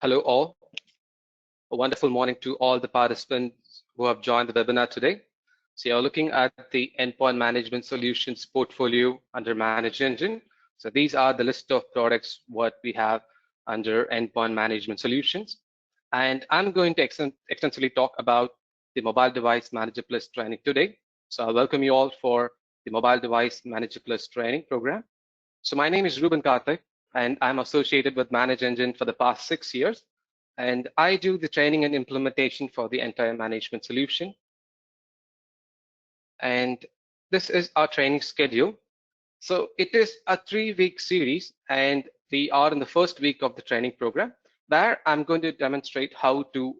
Hello all. A wonderful morning to all the participants who have joined the webinar today. So you're looking at the endpoint management solutions portfolio under ManageEngine. So these are the list of products what we have under endpoint management solutions. And I'm going to extensively talk about the Mobile Device Manager Plus training today. So I welcome you all for the Mobile Device Manager Plus training program. So my name is Ruben Karthik, and I'm associated with ManageEngine for the past 6 years. And I do the training and implementation for the entire management solution. And this is our training schedule. So it is a 3-week series, and we are in the first week of the training program, where I'm going to demonstrate how to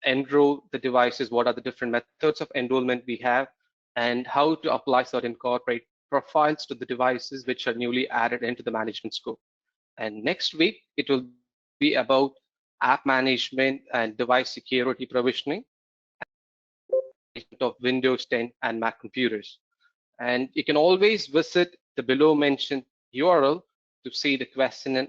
enroll the devices, what are the different methods of enrollment we have, and how to apply certain corporate profiles to the devices which are newly added into the management scope. And next week, it will be about app management and device security provisioning of Windows 10 and Mac computers. And you can always visit the below mentioned URL to see the question and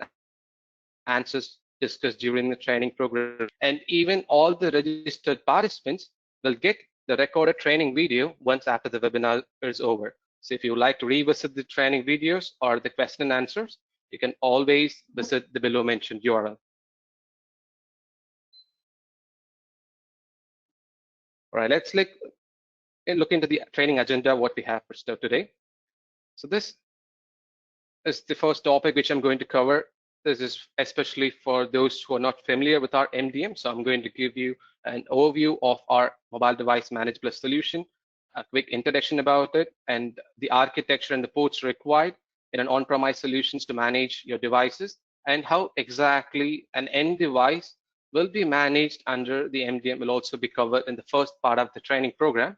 answers discussed during the training program. And even all the registered participants will get the recorded training video once after the webinar is over. So if you would like to revisit the training videos or the question and answers, you can always visit the below mentioned URL. All right, let's look into the training agenda, what we have for today. So this is the first topic which I'm going to cover. This is especially for those who are not familiar with our MDM. So I'm going to give you an overview of our mobile device manage plus solution, a quick introduction about it, and the architecture and the ports required in an on-premise solutions to manage your devices, and how exactly an end device will be managed under the MDM will also be covered in the first part of the training program.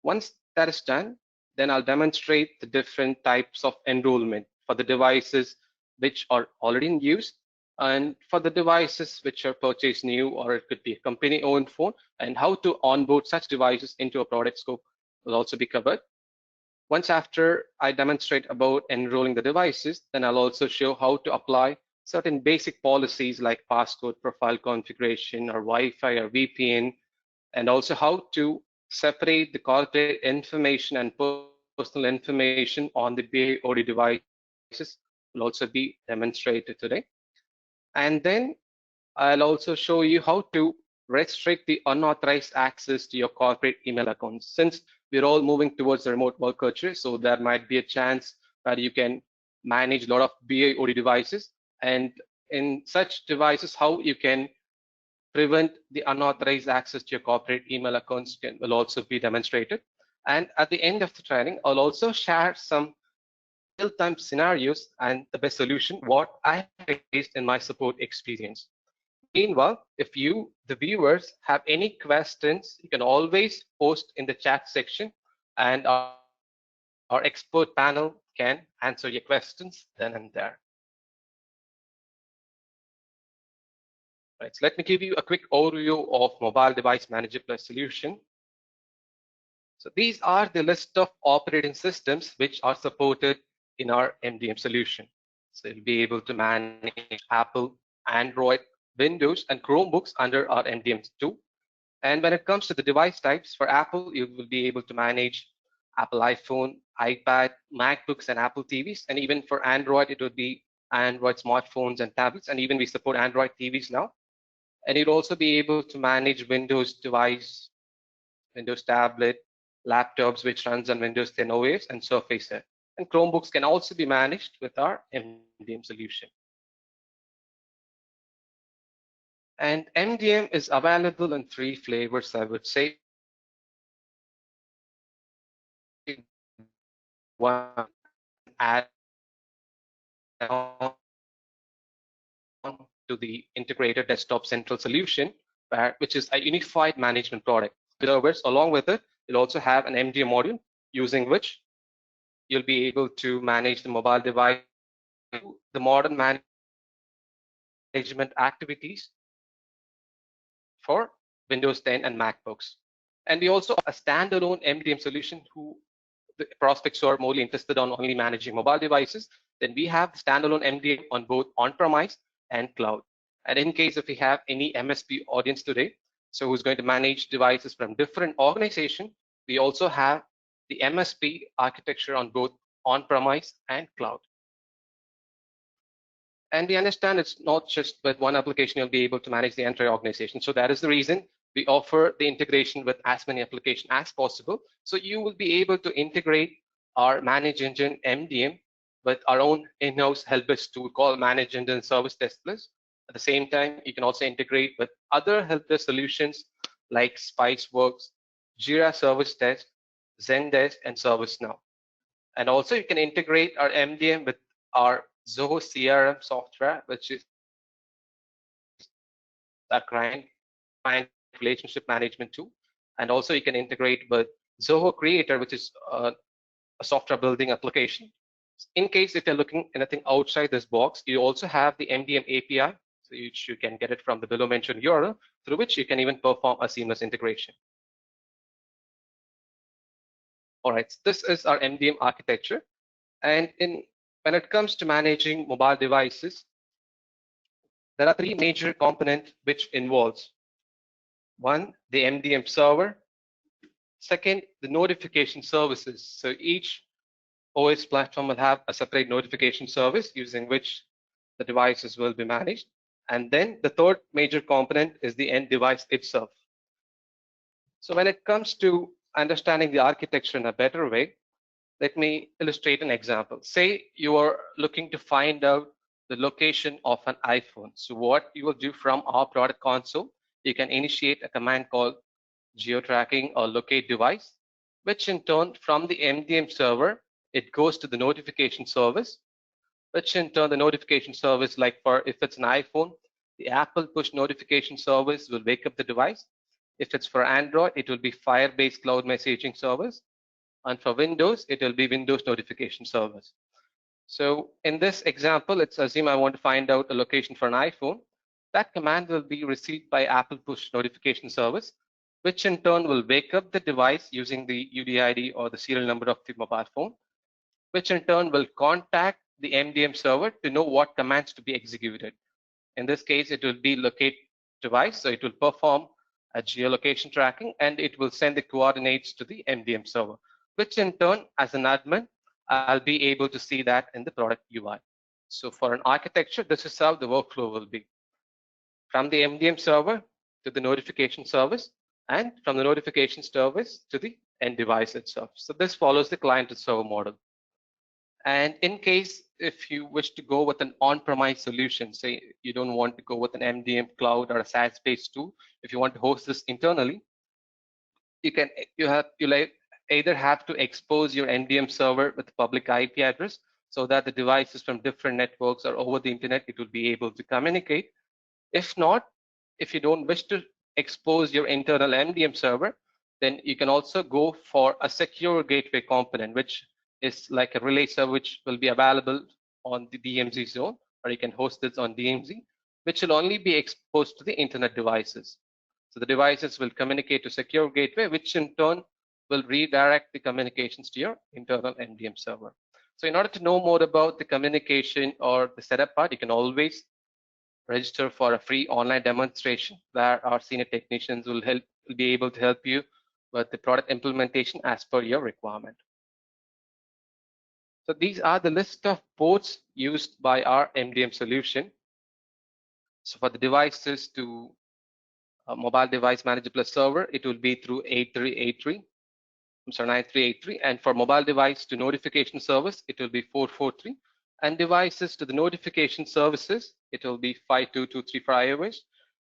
Once that is done, then I'll demonstrate the different types of enrollment for the devices which are already in use, and for the devices which are purchased new, or it could be a company owned phone, and how to onboard such devices into a product scope will also be covered. Once after I demonstrate about enrolling the devices, then I'll also show how to apply certain basic policies like passcode, profile configuration, or Wi-Fi or VPN, and also how to separate the corporate information and personal information on the BAOD devices will also be demonstrated today. And then I'll also show you how to restrict the unauthorized access to your corporate email accounts. Since we're all moving towards the remote work culture, so there might be a chance that you can manage a lot of BAOD devices. And in such devices, how you can prevent the unauthorized access to your corporate email accounts will also be demonstrated. And at the end of the training, I'll also share some real-time scenarios and the best solution, what I faced in my support experience. Meanwhile, if you, the viewers, have any questions, you can always post in the chat section, and our expert panel can answer your questions then and there. Right, so let me give you a quick overview of Mobile Device Manager Plus solution. So these are the list of operating systems which are supported in our MDM solution. So you'll be able to manage Apple, Android, Windows, and Chromebooks under our MDM tool. And when it comes to the device types, for Apple, you will be able to manage Apple iPhone, iPad, MacBooks, and Apple TVs. And even for Android, it would be Android smartphones and tablets. And even we support Android TVs now. And you'd also be able to manage Windows device, Windows tablet, laptops which runs on Windows 10 OS, and Surface. And Chromebooks can also be managed with our MDM solution. And MDM is available in 3 flavors, I would say. One, add on to the integrated desktop central solution, which is a unified management product. In other words, along with it, you'll also have an MDM module using which you'll be able to manage the mobile device, the modern management activities for Windows 10 and MacBooks. And we also have a standalone MDM solution who the prospects who are more interested on only managing mobile devices. Then we have the standalone MDM on both on-premise and cloud. And in case if we have any MSP audience today, so who's going to manage devices from different organizations, we also have the MSP architecture on both on-premise and cloud. And we understand it's not just with one application you'll be able to manage the entire organization. So that is the reason we offer the integration with as many applications as possible. So you will be able to integrate our ManageEngine MDM with our own in-house help desk tool called ManageEngine Service Desk List. At the same time, you can also integrate with other help desk solutions like Spiceworks, Jira Service Desk, Zendesk, and ServiceNow. And also you can integrate our MDM with our Zoho CRM software, which is a client relationship management tool. And also you can integrate with Zoho Creator, which is a software building application. In case if you're looking anything outside this box, you also have the MDM API, so you can get it from the below mentioned URL, through which you can even perform a seamless integration. All right, so this is our MDM architecture. And when it comes to managing mobile devices, there are three major components which involves: one, the MDM server; second, the notification services. So each OS platform will have a separate notification service using which the devices will be managed. And then the third major component is the end device itself. So when it comes to understanding the architecture in a better way, let me illustrate an example. Say you are looking to find out the location of an iPhone. So what you will do from our product console, you can initiate a command called geo-tracking or locate device, which in turn from the MDM server, it goes to the notification service, which in turn the notification service, like for if it's an iPhone, the Apple push notification service will wake up the device. If it's for Android, it will be Firebase cloud messaging service. And for Windows, it will be Windows notification service. So in this example, let's assume I want to find out a location for an iPhone. That command will be received by Apple push notification service, which in turn will wake up the device using the UDID or the serial number of the mobile phone, which in turn will contact the MDM server to know what commands to be executed. In this case, it will be locate device, so it will perform a geolocation tracking and it will send the coordinates to the MDM server, which in turn, as an admin, I'll be able to see that in the product UI. So for an architecture, this is how the workflow will be. From the MDM server to the notification service, and from the notification service to the end device itself. So this follows the client to server model. And in case if you wish to go with an on-premise solution, say you don't want to go with an MDM cloud or a SaaS-based tool, if you want to host this internally, you'll either have to expose your MDM server with a public IP address so that the devices from different networks or over the internet, it will be able to communicate. If not, if you don't wish to expose your internal MDM server, then you can also go for a secure gateway component, which is like a relay server, which will be available on the DMZ zone, or you can host this on DMZ, which will only be exposed to the internet devices. So the devices will communicate to secure gateway, which in turn will redirect the communications to your internal MDM server. So in order to know more about the communication or the setup part, you can always register for a free online demonstration where our senior technicians will be able to help you with the product implementation as per your requirement. So these are the list of ports used by our MDM solution. So for the devices to mobile device manager plus server, it will be through 9383. 9383, and for mobile device to notification service, it will be 443, and devices to the notification services, it will be 5223 for iOS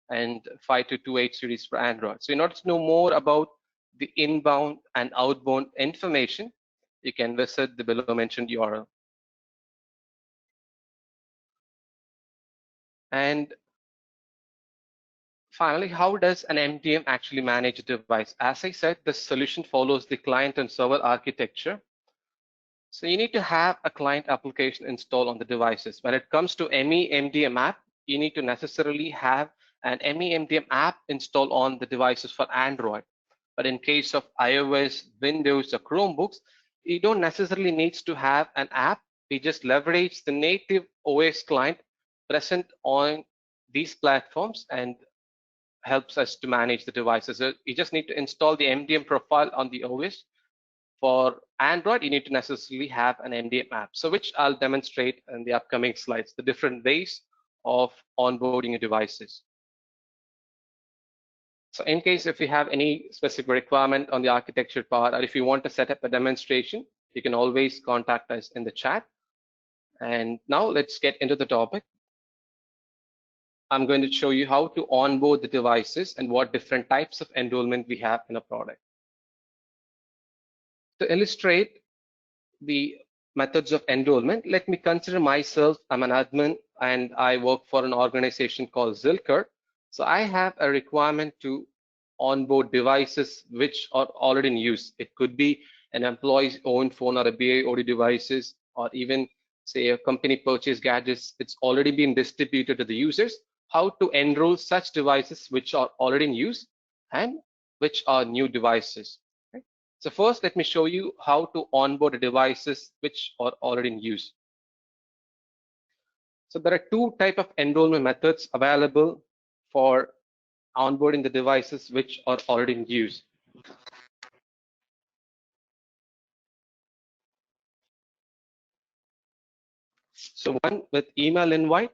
and 5228 series for Android. So in order to know more about the inbound and outbound information, you can visit the below mentioned URL. And finally, how does an MDM actually manage a device? As I said, the solution follows the client and server architecture. So you need to have a client application installed on the devices. When it comes to ME-MDM app, you need to necessarily have an ME-MDM app installed on the devices for Android. But in case of iOS, Windows, or Chromebooks, you don't necessarily need to have an app. We just leverage the native OS client present on these platforms and helps us to manage the devices. So you just need to install the MDM profile on the OS. For Android, you need to necessarily have an MDM app, so which I'll demonstrate in the upcoming slides, the different ways of onboarding your devices. So in case if you have any specific requirement on the architecture part, or if you want to set up a demonstration, you can always contact us in the chat. And now let's get into the topic. I'm going to show you how to onboard the devices and what different types of enrollment we have in a product. To illustrate the methods of enrollment, let me consider myself, I'm an admin and I work for an organization called Zilker. So I have a requirement to onboard devices which are already in use. It could be an employee's own phone or a BAOD devices, or even say a company purchase gadgets. It's already been distributed to the users. How to enroll such devices which are already in use and which are new devices. So first, let me show you how to onboard devices which are already in use. So there are two types of enrollment methods available for onboarding the devices which are already in use. So one with email invite,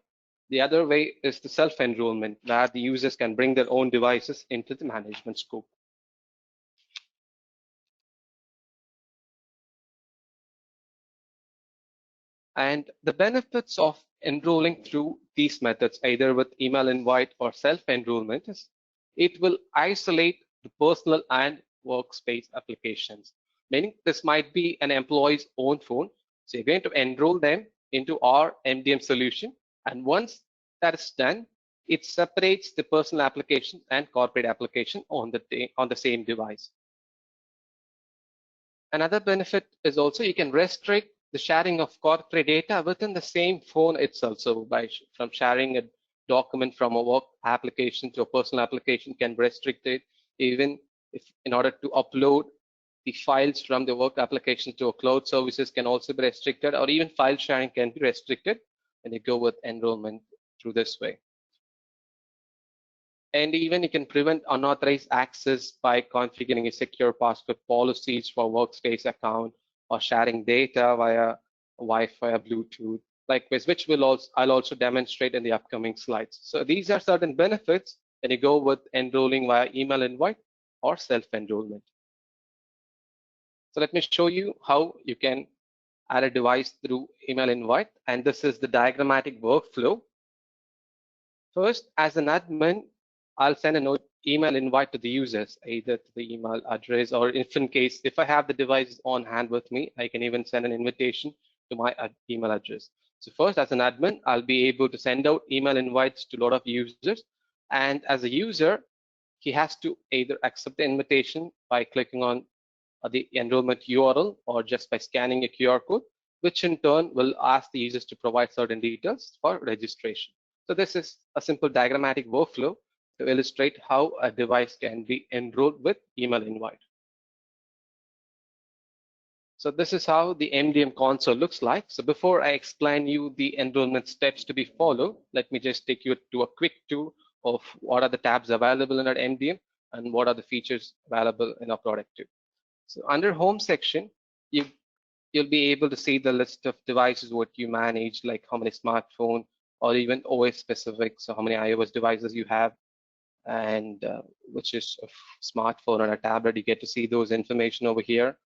the other way is the self-enrollment, where the users can bring their own devices into the management scope. And the benefits of enrolling through these methods, either with email invite or self-enrollment, is it will isolate the personal and workspace applications. Meaning this might be an employee's own phone. So you're going to enroll them into our MDM solution. And once that is done, it separates the personal application and corporate application on the same device. Another benefit is also you can restrict the sharing of corporate data within the same phone itself. So from sharing a document from a work application to a personal application can be restricted, even if in order to upload the files from the work application to a cloud services can also be restricted, or even file sharing can be restricted when you go with enrollment through this way. And even you can prevent unauthorized access by configuring a secure password policies for workspace account or sharing data via Wi-Fi or Bluetooth, likewise, which I'll also demonstrate in the upcoming slides. So these are certain benefits when you go with enrolling via email invite or self-enrollment. So let me show you how you can add a device through email invite, and this is the diagrammatic workflow. First, as an admin, I'll send a email invite to the users, either to the email address, or if in case, if I have the device on hand with me, I can even send an invitation to my email address. So first, as an admin, I'll be able to send out email invites to a lot of users. And as a user, he has to either accept the invitation by clicking on the enrollment URL or just by scanning a QR code, which in turn will ask the users to provide certain details for registration. So this is a simple diagrammatic workflow to illustrate how a device can be enrolled with email invite. So this is how the MDM console looks like. So before I explain you the enrollment steps to be followed, let me just take you to a quick tour of what are the tabs available in our MDM and what are the features available in our product too. So under home section, you'll be able to see the list of devices what you manage, like how many smartphone or even OS specific, so how many iOS devices you have, and which is a smartphone or a tablet. You get to see those information over here.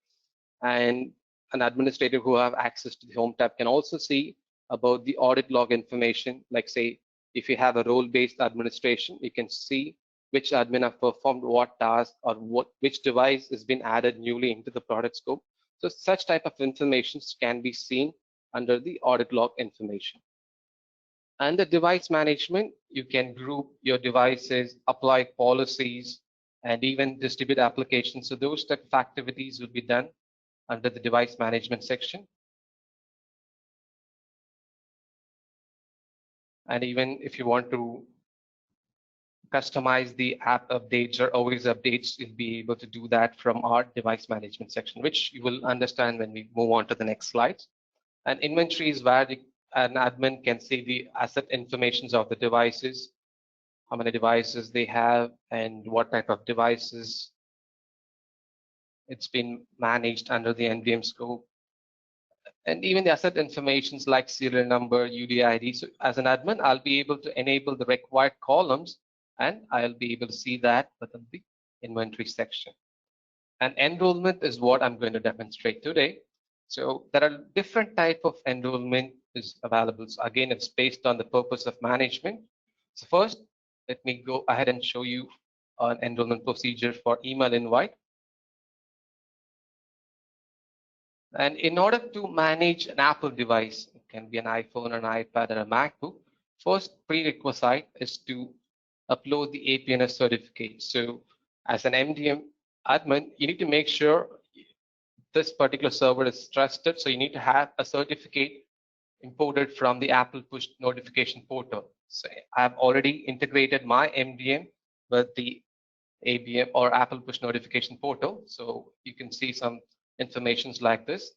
And an administrator who have access to the home tab can also see about the audit log information. Like say, if you have a role-based administration, you can see which admin have performed what task or which device has been added newly into the product scope. So such type of information can be seen under the audit log information. And the device management, you can group your devices, apply policies, and even distribute applications. So those type of activities will be done under the device management section. And even if you want to customize the app updates or always updates, you'll be able to do that from our device management section, which you will understand when we move on to the next slides. And inventory is where an admin can see the asset informations of the devices, how many devices they have and what type of devices it's been managed under the MDM scope, and even the asset informations like serial number, UDID. So as an admin, I'll be able to enable the required columns, and I'll be able to see that within the inventory section. And enrollment is what I'm going to demonstrate today. So there are different type of enrollment is available. So again, it's based on the purpose of management. So first, let me go ahead and show you an enrollment procedure for email invite. And in order to manage an Apple device, it can be an iPhone, an iPad, or a MacBook, first prerequisite is to upload the APNS certificate. So as an MDM admin, you need to make sure this particular server is trusted. So you need to have a certificate imported from the Apple push notification portal. So I've already integrated my MDM with the ABM or Apple push notification portal. So you can see some informations like this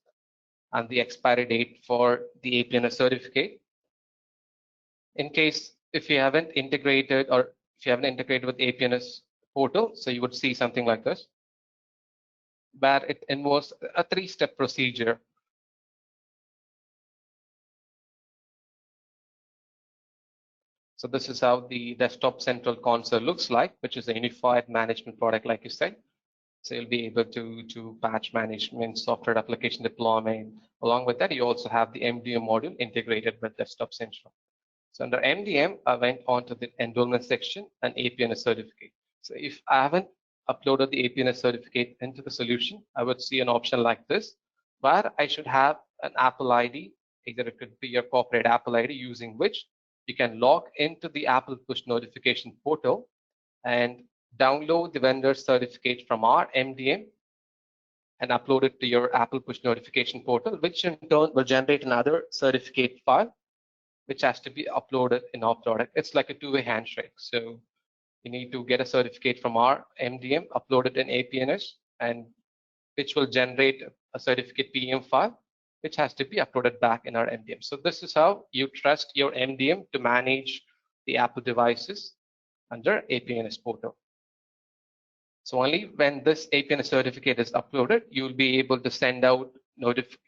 and the expiry date for the APNS certificate. In case if you haven't integrated or if you haven't integrated with APNS portal, so you would see something like this, where it involves a 3-step procedure. So this is how the desktop central console looks like, which is a unified management product, like you said. So you'll be able to patch management, software application deployment. Along with that, you also have the MDM module integrated with Desktop Central. So under MDM, I went on to the enrollment section and APNS certificate. So if I haven't uploaded the APNS certificate into the solution, I would see an option like this, where I should have an Apple ID. Either it could be your corporate Apple ID, using which you can log into the Apple push notification portal and download the vendor certificate from our MDM and upload it to your Apple push notification portal, which in turn will generate another certificate file, which has to be uploaded in our product. It's like a two-way handshake. So you need to get a certificate from our MDM, upload it in APNS, and which will generate a certificate PM file, which has to be uploaded back in our MDM. So this is how you trust your MDM to manage the Apple devices under APNS portal. So only when this APNS certificate is uploaded, you'll be able to send out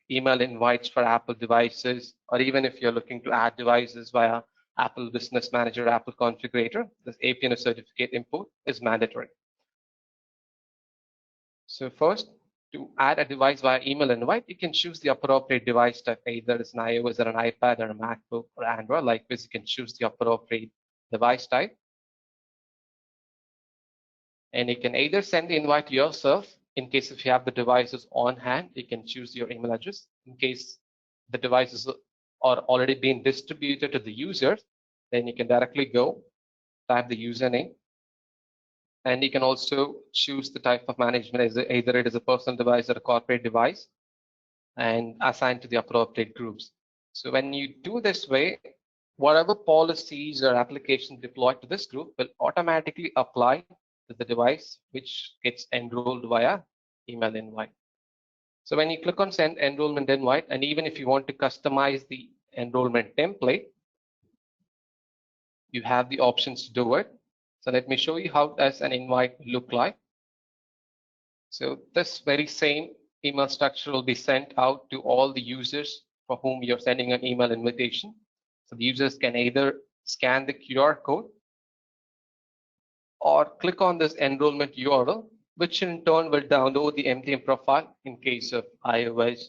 email invites for Apple devices, or even if you're looking to add devices via Apple Business Manager, Apple Configurator, this APNS certificate import is mandatory. So first, to add a device via email invite, you can choose the appropriate device type, either it's an iOS or an iPad or a MacBook or Android. Like this, you can choose the appropriate device type. And you can either send the invite yourself. In case if you have the devices on hand, you can choose your email address. In case the devices are already being distributed to the users, then you can directly go, type the username, and you can also choose the type of management, either it is a personal device or a corporate device, and assign to the appropriate groups. So when you do this way, whatever policies or applications deployed to this group will automatically apply to the device which gets enrolled via email invite. So when you click on send enrollment invite, and even if you want to customize the enrollment template, you have the options to do it. So let me show you how does an invite look like. So this very same email structure will be sent out to all the users for whom you're sending an email invitation. So the users can either scan the QR code or click on this enrollment URL, which in turn will download the MDM profile in case of iOS,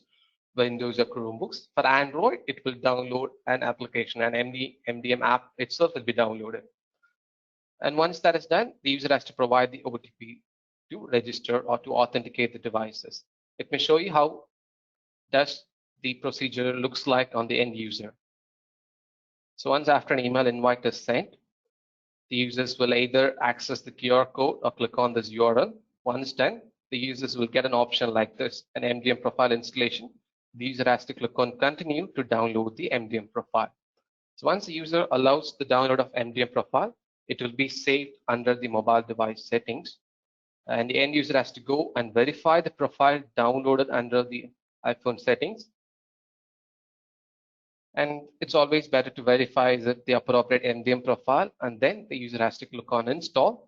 Windows, or Chromebooks. For Android, it will download an application, an MDM app itself will be downloaded. And once that is done, the user has to provide the OTP to register or to authenticate the devices. Let me show you how does the procedure looks like on the end user. So once after an email invite is sent, the users will either access the QR code or click on this URL. Once done, the users will get an option like this, an MDM profile installation. The user has to click on continue to download the MDM profile. So once the user allows the download of MDM profile, it will be saved under the mobile device settings. And the end user has to go and verify the profile downloaded under the iPhone settings. And it's always better to verify that the appropriate MDM profile, and then the user has to click on install,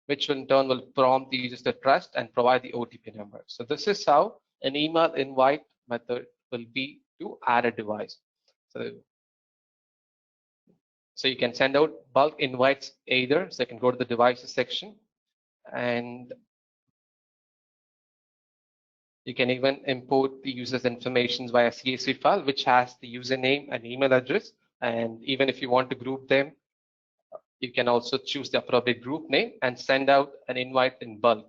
which in turn will prompt the users to trust and provide the OTP number. So this is how an email invite method will be to add a device. So, so you can send out bulk invites either, so you can go to the devices section, and you can even import the user's information via CSV file, which has the username and email address. And even if you want to group them, you can also choose the appropriate group name and send out an invite in bulk.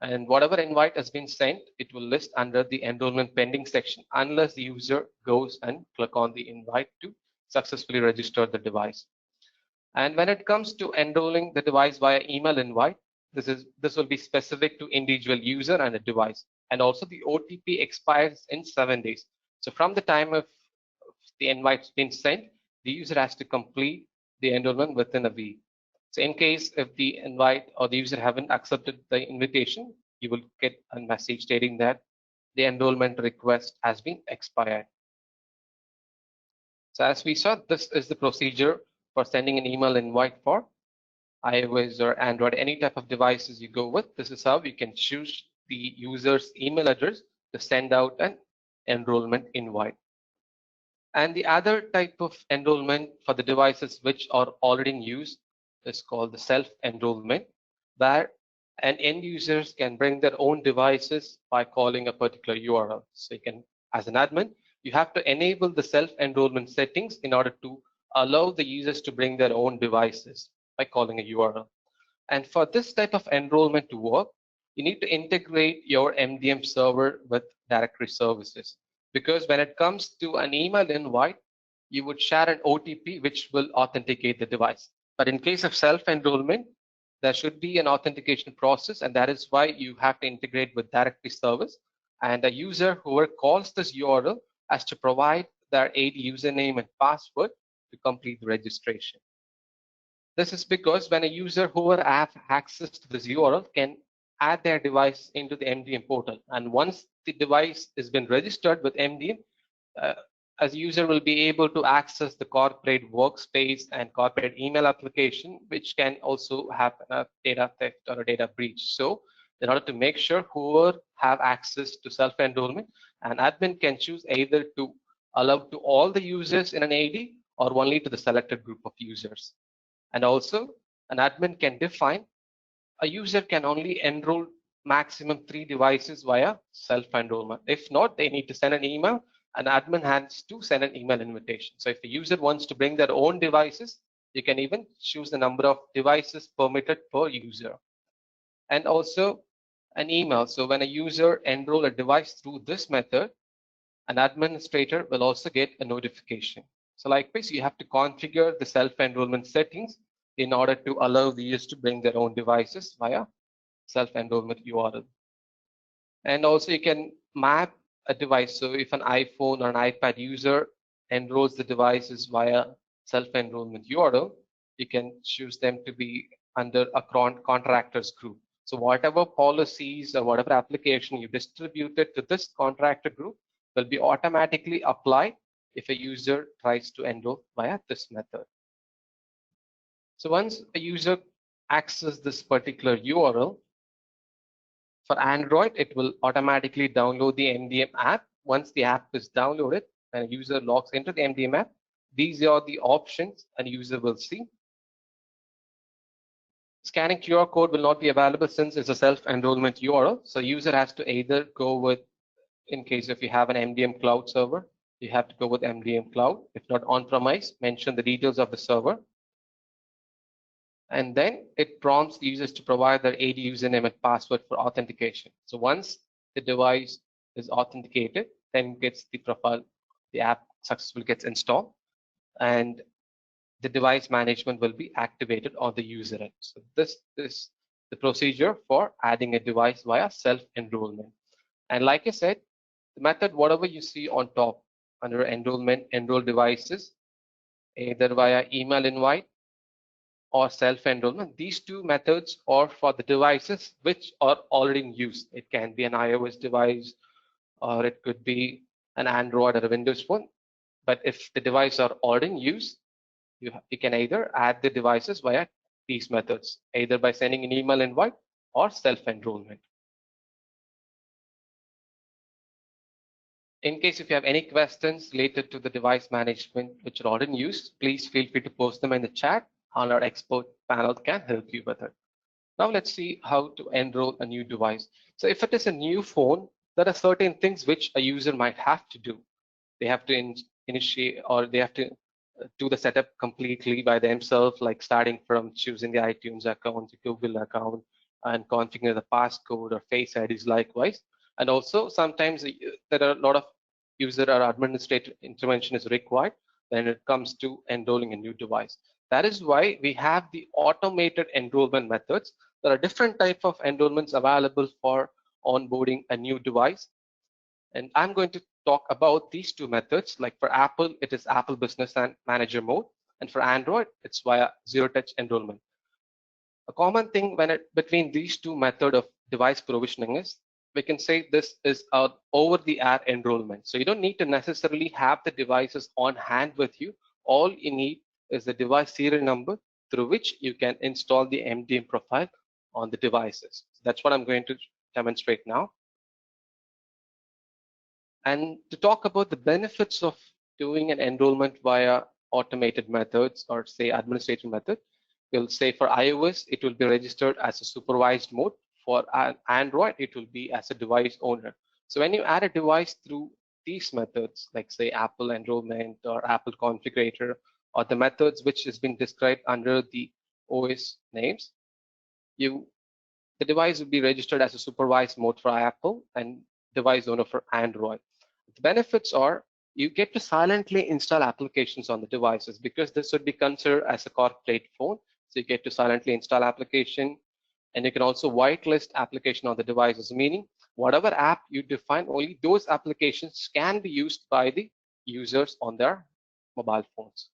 And whatever invite has been sent, it will list under the enrollment pending section unless the user goes and click on the invite to successfully register the device. And when it comes to enrolling the device via email invite, this will be specific to individual user and a device. And also the OTP expires in 7 days. So from the time of the invite's been sent, the user has to complete the enrollment within a week. So in case if the invite or the user haven't accepted the invitation, you will get a message stating that the enrollment request has been expired. So as we saw, this is the procedure for sending an email invite for iOS or Android, any type of devices you go with. This is how you can choose the user's email address to send out an enrollment invite. And the other type of enrollment for the devices which are already in use is called the self-enrollment, where an end users can bring their own devices by calling a particular URL. So you can, as an admin, you have to enable the self-enrollment settings in order to allow the users to bring their own devices by calling a URL. And for this type of enrollment to work, you need to integrate your MDM server with directory services. Because when it comes to an email invite, you would share an OTP which will authenticate the device. But in case of self-enrollment, there should be an authentication process, and that is why you have to integrate with directory service. And a user whoever calls this URL has to provide their AD username and password to complete the registration. This is because when a user whoever have access to this URL can add their device into the MDM portal, and once the device has been registered with MDM, uh, as a user will be able to access the corporate workspace and corporate email application, which can also have a data theft or a data breach. So in order to make sure whoever have access to self-enrollment, an admin can choose either to allow to all the users in an AD or only to the selected group of users. And also, an admin can define a user can only enroll maximum 3 devices via self-enrollment. If not, they need to send an email. An admin has to send an email invitation. So if the user wants to bring their own devices, you can even choose the number of devices permitted per user. And also an email. So when a user enroll a device through this method, an administrator will also get a notification. So likewise, you have to configure the self-enrollment settings in order to allow the users to bring their own devices via self-enrollment URL. And also you can map a device. So if an iPhone or an iPad user enrolls the devices via self-enrollment URL, you can choose them to be under a contractors group. So whatever policies or whatever application you distributed to this contractor group will be automatically applied if a user tries to enroll via this method. So once a user accesses this particular URL, for Android, it will automatically download the MDM app. Once the app is downloaded and a user logs into the MDM app, these are the options a user will see. Scanning QR code will not be available since it's a self-enrollment URL. So user has to either go with, in case if you have an MDM cloud server, you have to go with MDM cloud. If not on-premise, mention the details of the server. And then it prompts the users to provide their AD username and password for authentication. So once the device is authenticated, then gets the profile, the app successfully gets installed, and the device management will be activated on the user end. So this is the procedure for adding a device via self-enrollment. And like I said, the method, whatever you see on top under enrollment, enroll devices, either via email invite or self-enrollment. These two methods are for the devices which are already in use. It can be an iOS device, or it could be an Android or a Windows phone. But if the devices are already in use, you can either add the devices via these methods, either by sending an email invite or self-enrollment. In case if you have any questions related to the device management which are already in use, please feel free to post them in the chat and our expert panel can help you with it. Now let's see how to enroll a new device. So if it is a new phone, there are certain things which a user might have to do. They have to initiate, or they have to do the setup completely by themselves, like starting from choosing the iTunes account, the Google account, and configuring the passcode or Face IDs likewise. And also sometimes there are a lot of user or administrative intervention is required when it comes to enrolling a new device. That is why we have the automated enrollment methods. There are different types of enrollments available for onboarding a new device. And I'm going to talk about these two methods. Like for Apple, it is Apple Business Manager mode. And for Android, it's via zero-touch enrollment. A common thing between these two methods of device provisioning is we can say this is an over-the-air enrollment. So you don't need to necessarily have the devices on hand with you. All you need is the device serial number through which you can install the MDM profile on the devices. That's what I'm going to demonstrate now. And to talk about the benefits of doing an enrollment via automated methods or say administrative method, we'll say for iOS, it will be registered as a supervised mode. For Android, it will be as a device owner. So when you add a device through these methods, like say Apple enrollment or Apple configurator, or the methods which has been described under the OS names, the device will be registered as a supervised mode for Apple and device owner for Android. The benefits are you get to silently install applications on the devices because this would be considered as a corporate phone. So you get to silently install application, and you can also whitelist application on the devices, meaning whatever app you define, only those applications can be used by the users on their mobile phones.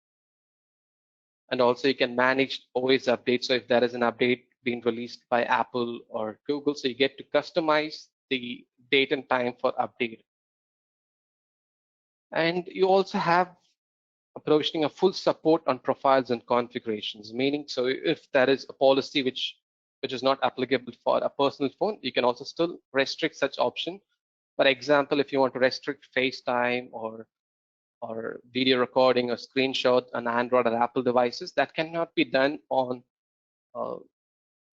And also you can manage OS updates. So if there is an update being released by Apple or Google, so you get to customize the date and time for update. And you also have provisioning a full support on profiles and configurations, meaning so if there is a policy which is not applicable for a personal phone, you can also still restrict such option. For example, if you want to restrict FaceTime or video recording or screenshot on Android or Apple devices, that cannot be done on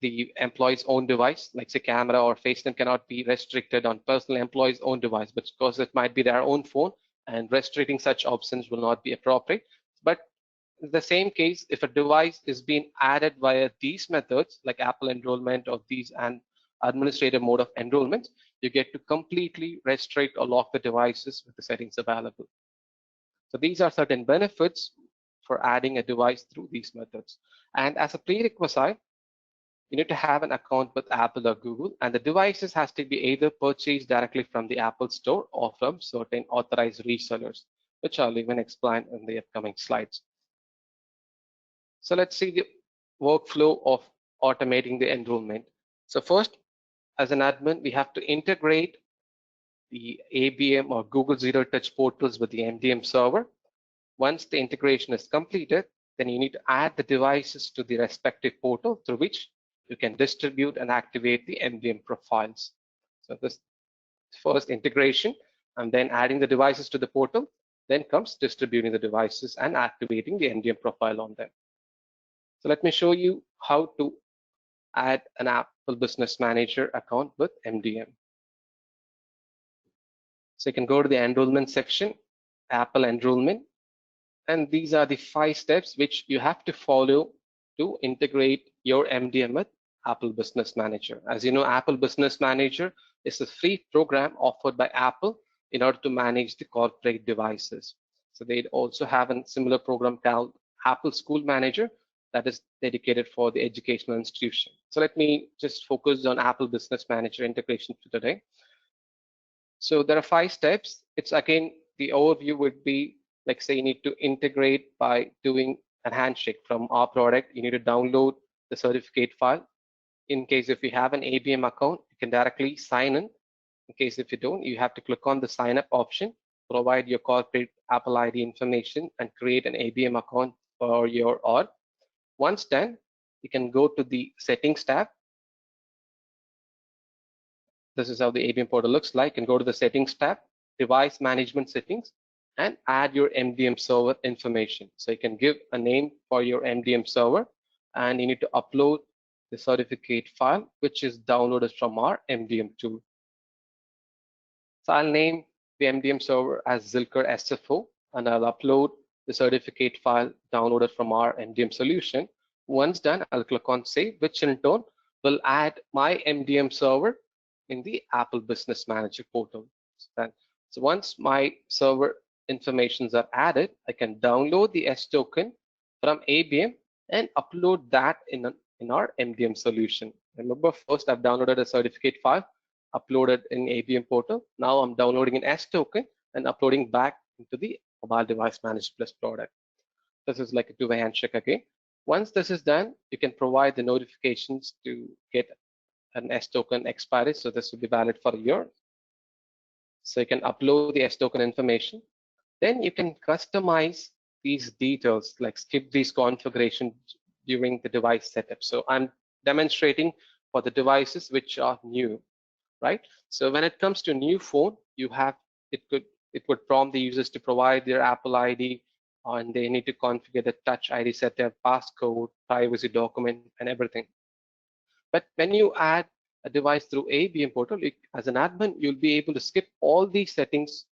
the employee's own device, like say camera or FaceTime cannot be restricted on personal employee's own device, but because it might be their own phone, and restricting such options will not be appropriate. But in the same case, if a device is being added via these methods, like Apple enrollment or these and administrative mode of enrollment, you get to completely restrict or lock the devices with the settings available. So these are certain benefits for adding a device through these methods. And as a prerequisite, you need to have an account with Apple or Google, and the devices has to be either purchased directly from the Apple Store or from certain authorized resellers, which I'll even explain in the upcoming slides. So let's see the workflow of automating the enrollment. So first, as an admin, we have to integrate the ABM or Google Zero Touch portals with the MDM server. Once the integration is completed, then you need to add the devices to the respective portal through which you can distribute and activate the MDM profiles. So this first integration and then adding the devices to the portal, then comes distributing the devices and activating the MDM profile on them. So let me show you how to add an Apple Business Manager account with MDM. So you can go to the enrollment section, Apple enrollment, and these are the 5 steps which you have to follow to integrate your MDM with Apple Business Manager. As you know, Apple Business Manager is a free program offered by Apple in order to manage the corporate devices. So they also have a similar program called Apple School Manager that is dedicated for the educational institution. So let me just focus on Apple Business Manager integration for today. So there are 5 steps. It's again, the overview would be like say you need to integrate by doing a handshake from our product. You need to download the certificate file. In case if you have an ABM account, you can directly sign in. In case if you don't, you have to click on the sign up option provide your corporate Apple ID information and create an ABM account for your org. Once done, you can go to the settings tab. This is how the ABM portal looks like. And go to the settings tab, device management settings, and add your MDM server information. So you can give a name for your MDM server, and you need to upload the certificate file, which is downloaded from our MDM tool. So I'll name the MDM server as Zilker SFO, and I'll upload the certificate file downloaded from our MDM solution. Once done, I'll click on Save, which in turn will add my MDM server in the Apple Business Manager portal. So once my server informations are added, I can download the S token from ABM and upload that in our MDM solution. Remember, first I've downloaded a certificate file, uploaded in ABM portal. Now I'm downloading an S token and uploading back into the Mobile Device Managed Plus product. This is like a two-way handshake again. Once this is done, you can provide the notifications to get an S token expiry. So this will be valid for a year. So you can upload the S token information. Then you can customize these details, like skip these configurations during the device setup. So I'm demonstrating for the devices which are new, right? So when it comes to new phone, it would prompt the users to provide their Apple ID, and they need to configure the Touch ID setup, passcode, privacy document, and everything. But when you add a device through ABM portal, as an admin, you'll be able to skip all these settings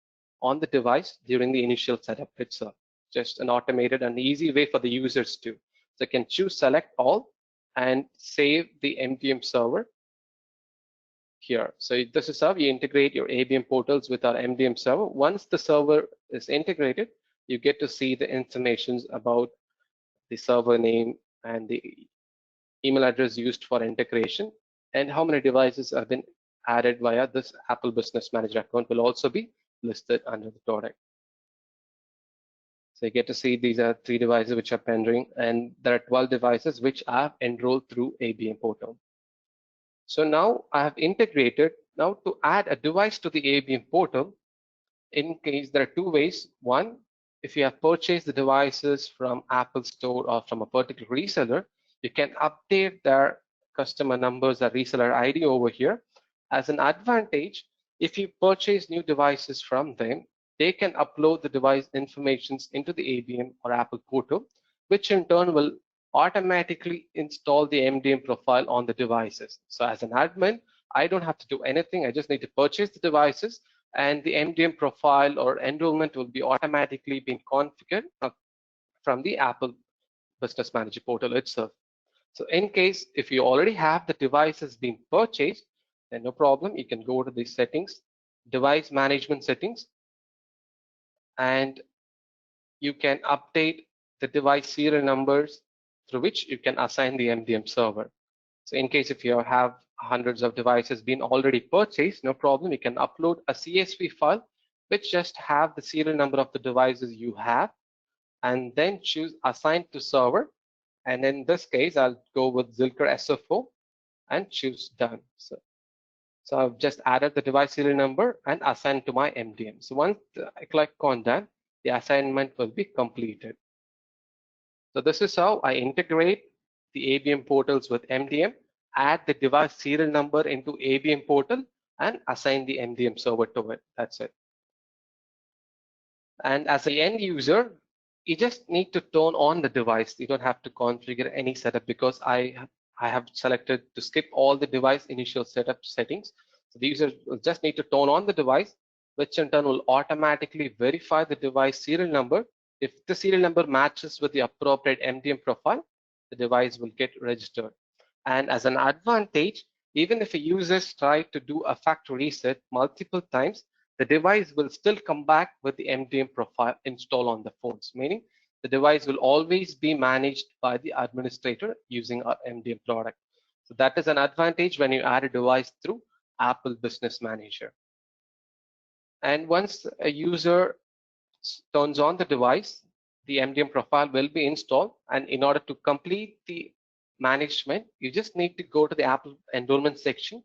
on the device during the initial setup itself. Just an automated and easy way for the users to. So you can choose select all and save the MDM server here. So this is how you integrate your ABM portals with our MDM server. Once the server is integrated, you get to see the information about the server name and the email address used for integration, and how many devices have been added via this Apple Business Manager account will also be listed under the product. So you get to see these are 3 devices which are pending, and there are 12 devices which are enrolled through ABM portal. So now I have integrated. Now to add a device to the ABM portal, in case there are 2 ways. One, if you have purchased the devices from Apple Store or from a particular reseller, you can update their customer numbers or reseller ID over here. As an advantage, if you purchase new devices from them, they can upload the device informations into the ABM or Apple portal, which in turn will automatically install the MDM profile on the devices. So as an admin, I don't have to do anything. I just need to purchase the devices, and the MDM profile or enrollment will be automatically being configured from the Apple Business Manager portal itself. So in case if you already have the devices being purchased, then no problem. You can go to the settings, device management settings, and you can update the device serial numbers through which you can assign the MDM server. So in case if you have hundreds of devices being already purchased, no problem. You can upload a CSV file which just have the serial number of the devices you have, and then choose assign to server. And in this case, I'll go with Zilker SFO and choose done. So I've just added the device serial number and assigned to my MDM. So once I click on done, the assignment will be completed. So this is how I integrate the ABM portals with MDM, add the device serial number into ABM portal, and assign the MDM server to it. That's it. And as an end user, you just need to turn on the device. You don't have to configure any setup, because I have selected to skip all the device initial setup settings. So the user will just need to turn on the device, which in turn will automatically verify the device serial number. If the serial number matches with the appropriate MDM profile, the device will get registered. And as an advantage, even if a user tries to do a factory reset multiple times, the device will still come back with the MDM profile installed on the phones, meaning the device will always be managed by the administrator using our MDM product. So that is an advantage when you add a device through Apple Business Manager. And once a user turns on the device, the MDM profile will be installed. And in order to complete the management, you just need to go to the Apple enrollment section.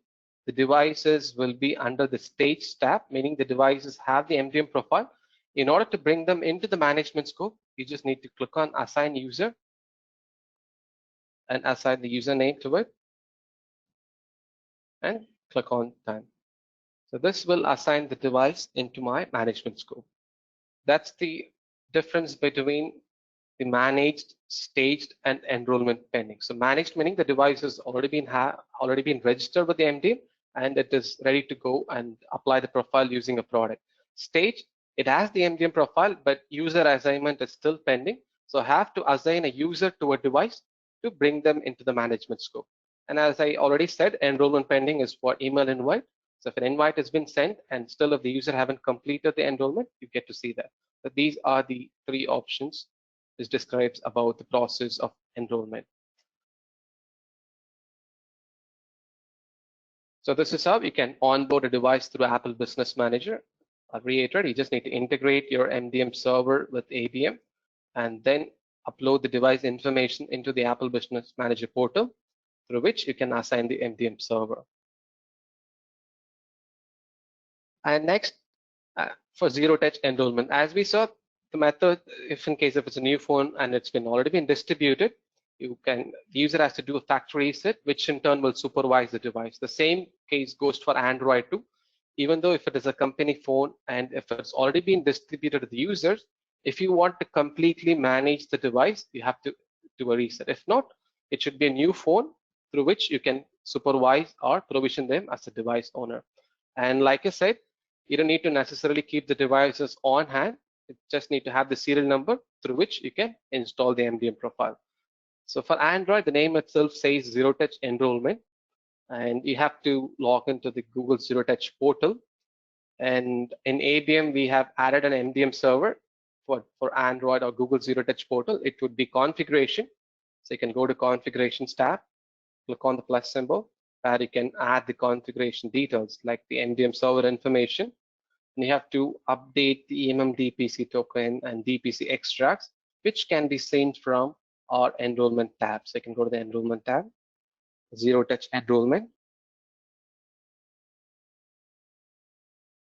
The devices will be under the stage tab, meaning the devices have the MDM profile. In order to bring them into the management scope, you just need to click on Assign User and assign the username to it and click on Done. So this will assign the device into my management scope. That's the difference between the managed, staged, and enrollment pending. So managed meaning the device has already been registered with the MDM and it is ready to go and apply the profile using a product. Staged, it has the MDM profile, but user assignment is still pending. So I have to assign a user to a device to bring them into the management scope. And as I already said, enrollment pending is for email invite. So if an invite has been sent and still if the user haven't completed the enrollment, you get to see that. So these are the three options this describes about the process of enrollment. So this is how you can onboard a device through Apple Business Manager. I'll reiterate, you just need to integrate your MDM server with ABM and then upload the device information into the Apple Business Manager portal through which you can assign the MDM server. And next, for zero-touch enrollment, as we saw, the method, if it's a new phone and it's already been distributed, the user has to do a factory reset, which in turn will supervise the device. The same case goes for Android too. Even though if it is a company phone and if it's already been distributed to the users, if you want to completely manage the device, you have to do a reset. If not, it should be a new phone through which you can supervise or provision them as a device owner. And like I said, you don't need to necessarily keep the devices on hand. You just need to have the serial number through which you can install the MDM profile. So for Android, the name itself says Zero Touch Enrollment, and you have to log into the Google Zero Touch portal. And in ABM, we have added an MDM server for Android or Google Zero Touch portal. It would be configuration. So you can go to configurations tab, click on the plus symbol, where you can add the configuration details like the MDM server information. And you have to update the EMM DPC token and DPC extracts, which can be seen from our enrollment tab. So you can go to the enrollment tab, zero touch enrollment,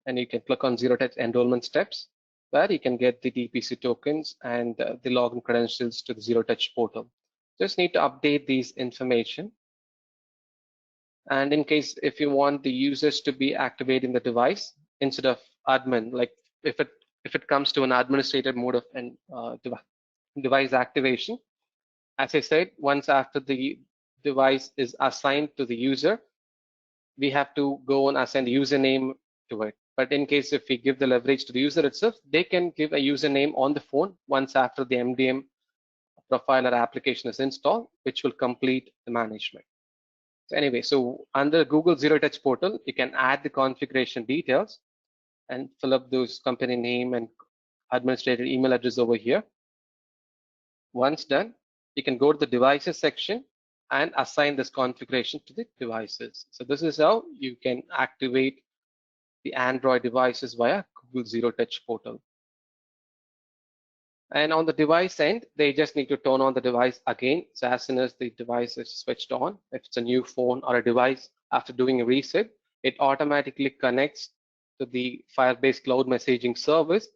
and you can click on zero touch enrollment steps, where you can get the DPC tokens and the login credentials to the zero touch portal. Just need to update these information. And in case if you want the users to be activating the device instead of admin, like if it comes to an administrator mode of device activation, as I said, once after the device is assigned to the user, we have to go and assign the username to it. But in case if we give the leverage to the user itself, they can give a username on the phone once after the MDM profile or application is installed, which will complete the management. So anyway, so under Google Zero Touch portal, you can add the configuration details and fill up those company name and administrator email address over here. Once done, you can go to the devices section and assign this configuration to the devices. So this is how you can activate the Android devices via Google Zero Touch portal. And on the device end, they just need to turn on the device again. So as soon as the device is switched on, if it's a new phone or a device, after doing a reset, it automatically connects to the Firebase Cloud Messaging service,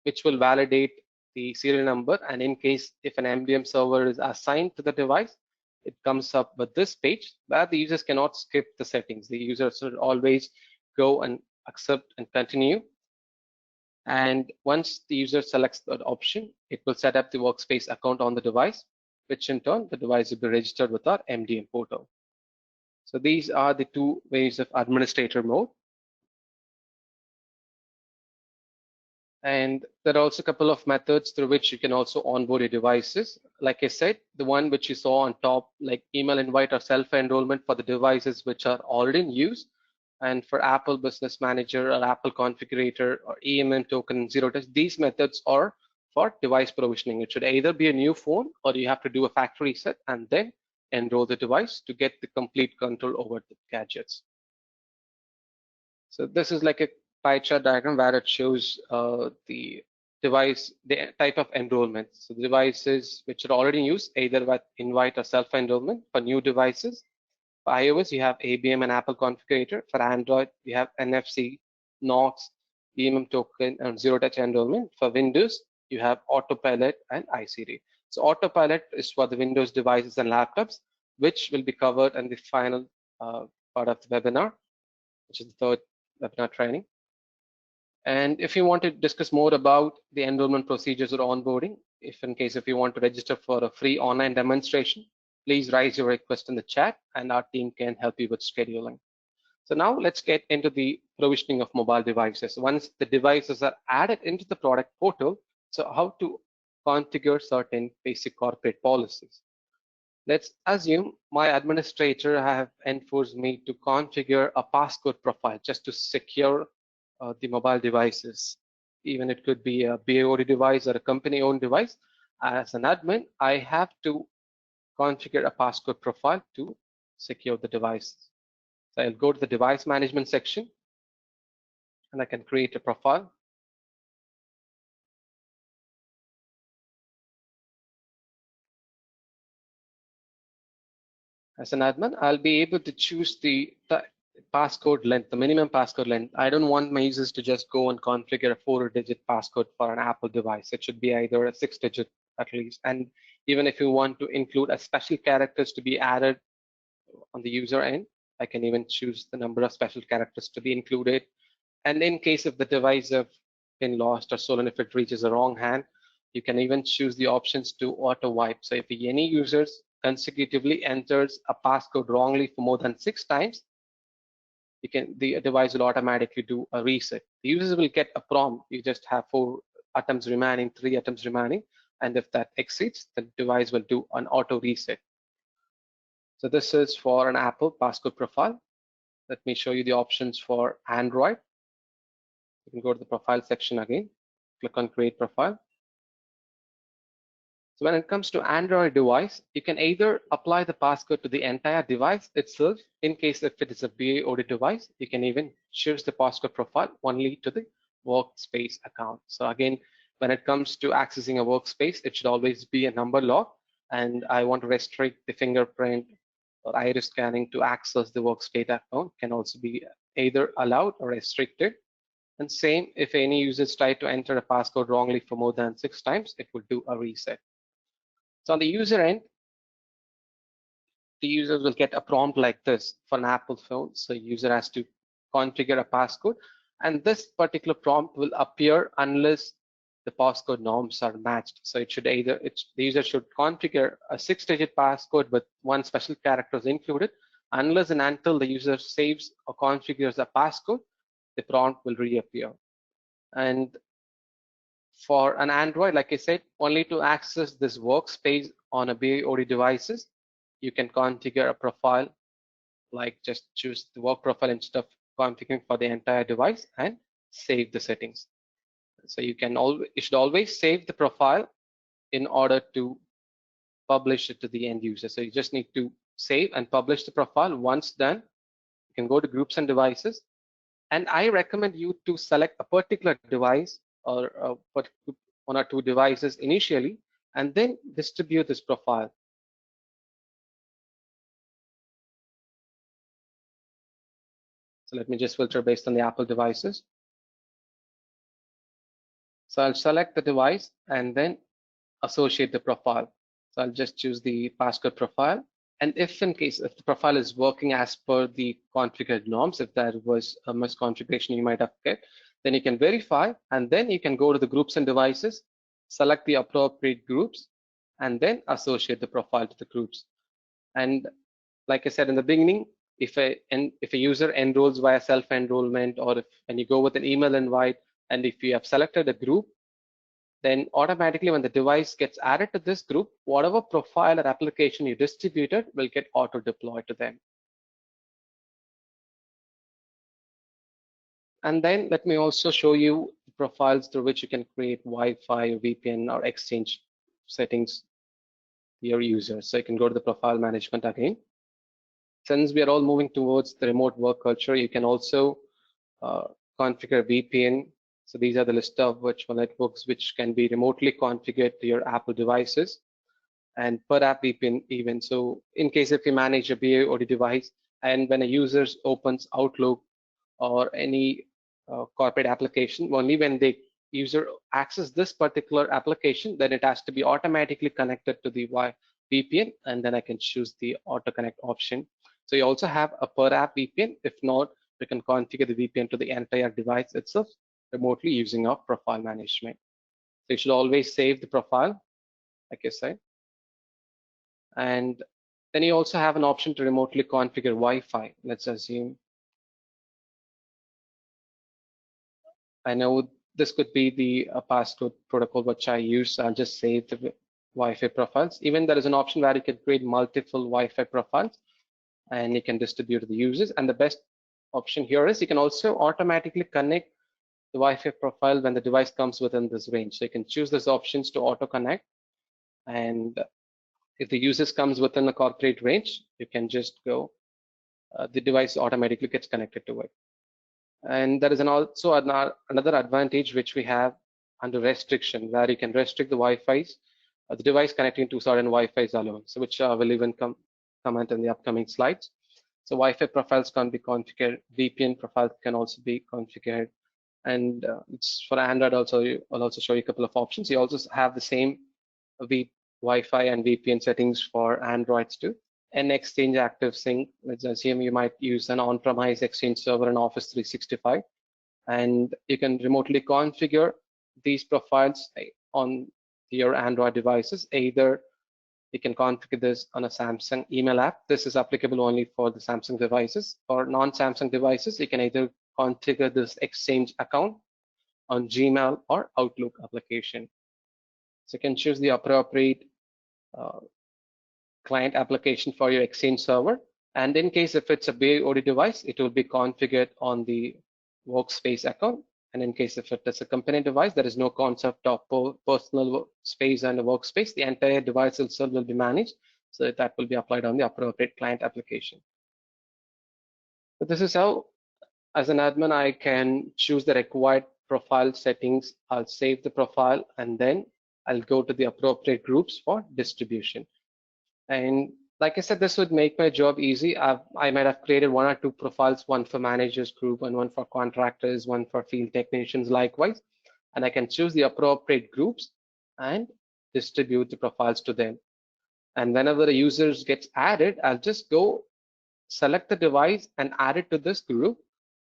which will validate the serial number. And in case if an MDM server is assigned to the device, it comes up with this page where the users cannot skip the settings. The users should always go and accept and continue. And once the user selects that option, it will set up the workspace account on the device, which in turn the device will be registered with our MDM portal. So these are the two ways of administrator mode. And there are also a couple of methods through which you can also onboard your devices. Like I said, the one which you saw on top, like email invite or self-enrollment for the devices which are already in use. And for Apple Business Manager or Apple Configurator or EMM token zero touch, these methods are for device provisioning. It should either be a new phone or you have to do a factory reset and then enroll the device to get the complete control over the gadgets. So this is like a pie chart diagram where it shows the device, the type of enrollment. So the devices which are already in use, either with invite or self-enrollment. For new devices, for iOS, you have ABM and Apple Configurator. For Android, you have NFC, Knox, EMM token, and zero-touch enrollment. For Windows, you have Autopilot and ICD. So Autopilot is for the Windows devices and laptops, which will be covered in the final part of the webinar, which is the third webinar training. And if you want to discuss more about the enrollment procedures or onboarding, if you want to register for a free online demonstration, please raise your request in the chat and our team can help you with scheduling. So now let's get into the provisioning of mobile devices. Once the devices are added into the product portal, so how to configure certain basic corporate policies. Let's assume my administrator have enforced me to configure a passcode profile just to secure the mobile devices. Even it could be a BAOD device or a company-owned device. As an admin, I have to configure a passcode profile to secure the device. So I'll go to the device management section and I can create a profile. As an admin, I'll be able to choose the passcode length, the minimum passcode length. I don't want my users to just go and configure a 4-digit passcode for an Apple device. It should be either a 6-digit at least. And even if you want to include a special characters to be added on the user end, I can even choose the number of special characters to be included. And in case if the device have been lost or stolen, if it reaches the wrong hand, you can even choose the options to auto wipe. So if any users consecutively enters a passcode wrongly for more than 6 times, the device will automatically do a reset. The users will get a prompt. You just have 4 attempts remaining, 3 attempts remaining, and if that exceeds, the device will do an auto reset. So this is for an Apple passcode profile. Let me show you the options for Android. You can go to the profile section again, click on create profile. So when it comes to Android device, you can either apply the passcode to the entire device itself. In case if it is a BAOD device, you can even choose the passcode profile only to the workspace account. So again, when it comes to accessing a workspace, it should always be a number lock. And I want to restrict the fingerprint or iris scanning to access the workspace account can also be either allowed or restricted. And same, if any users try to enter a passcode wrongly for more than 6 times, it will do a reset. So on the user end, the users will get a prompt like this for an Apple phone. So user has to configure a passcode, and this particular prompt will appear unless the passcode norms are matched. So it should the user should configure a 6-digit passcode with 1 special character is included. Unless and until the user saves or configures a passcode, the prompt will reappear. And for an Android, like I said, only to access this workspace on a BAOD devices, you can configure a profile, like just choose the work profile instead of configuring for the entire device and save the settings. So you should always save the profile in order to publish it to the end user. So you just need to save and publish the profile. Once done, you can go to groups and devices. And I recommend you to select a particular device or 1 or 2 devices initially, and then distribute this profile. So let me just filter based on the Apple devices. So I'll select the device and then associate the profile. So I'll just choose the passcode profile. And if the profile is working as per the configured norms, if there was a misconfiguration you might have get, then you can verify, and then you can go to the groups and devices, select the appropriate groups, and then associate the profile to the groups. And like I said in the beginning, if a user enrolls via self-enrollment, or when you go with an email invite, and if you have selected a group, then automatically when the device gets added to this group, whatever profile or application you distributed will get auto deployed to them. And then let me also show you the profiles through which you can create Wi-Fi, VPN, or Exchange settings to your users. So you can go to the profile management again. Since we are all moving towards the remote work culture, you can also configure VPN. So these are the list of virtual networks which can be remotely configured to your Apple devices, and per app VPN even. So in case if you manage a BAOD device, and when a user opens Outlook or any corporate application. Only when the user access this particular application, then it has to be automatically connected to the VPN, and then I can choose the auto connect option. So you also have a per app VPN. If not, you can configure the VPN to the entire device itself remotely using our profile management. So you should always save the profile, like I said. And then you also have an option to remotely configure Wi-Fi. Let's assume, I know this could be the passcode protocol which I use. I'll just save the Wi-Fi profiles. Even there is an option where you can create multiple Wi-Fi profiles and you can distribute to the users. And the best option here is you can also automatically connect the Wi-Fi profile when the device comes within this range. So you can choose these options to auto connect. And if the users comes within a corporate range, you can just go, the device automatically gets connected to it. And there is also another advantage which we have under restriction, where you can restrict the Wi-Fi's, the device connecting to certain Wi-Fi's alone, so which I will even comment in the upcoming slides. So Wi-Fi profiles can be configured, VPN profiles can also be configured, and it's for Android also. I'll also show you a couple of options. You also have the same Wi-Fi and VPN settings for Androids too. An Exchange Active Sync. Let's assume you might use an on-premise Exchange server in Office 365, and you can remotely configure these profiles on your Android devices. Either you can configure this on a Samsung email app. This is applicable only for the Samsung devices. For non-Samsung devices, you can either configure this Exchange account on Gmail or Outlook application. So you can choose the appropriate client application for your Exchange server. And in case if it's a BOD device, it will be configured on the workspace account. And in case if it is a company device, there is no concept of personal space and a workspace. The entire device itself will be managed. So that will be applied on the appropriate client application. So this is how, as an admin, I can choose the required profile settings. I'll save the profile and then I'll go to the appropriate groups for distribution. And like I said, this would make my job easy. I might have created 1 or 2 profiles, one for managers group and one for contractors, one for field technicians likewise. And I can choose the appropriate groups and distribute the profiles to them. And whenever the users gets added, I'll just go select the device and add it to this group,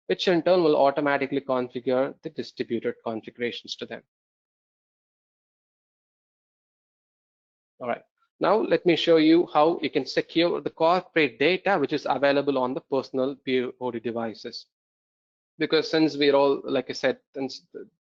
which in turn will automatically configure the distributed configurations to them. All right. Now let me show you how you can secure the corporate data which is available on the personal BOD devices. Because since we're all, like I said,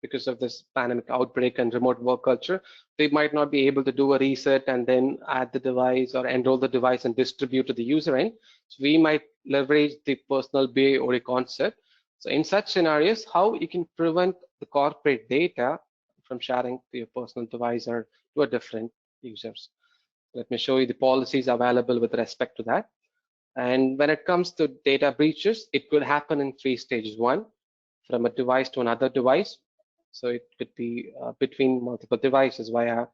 because of this pandemic outbreak and remote work culture, they might not be able to do a reset and then add the device or enroll the device and distribute to the user end. So we might leverage the personal BOD concept. So in such scenarios, how you can prevent the corporate data from sharing to your personal device or to a different users. Let me show you the policies available with respect to that. And when it comes to data breaches, it could happen in 3 stages. 1, from a device to another device. So it could be between multiple devices via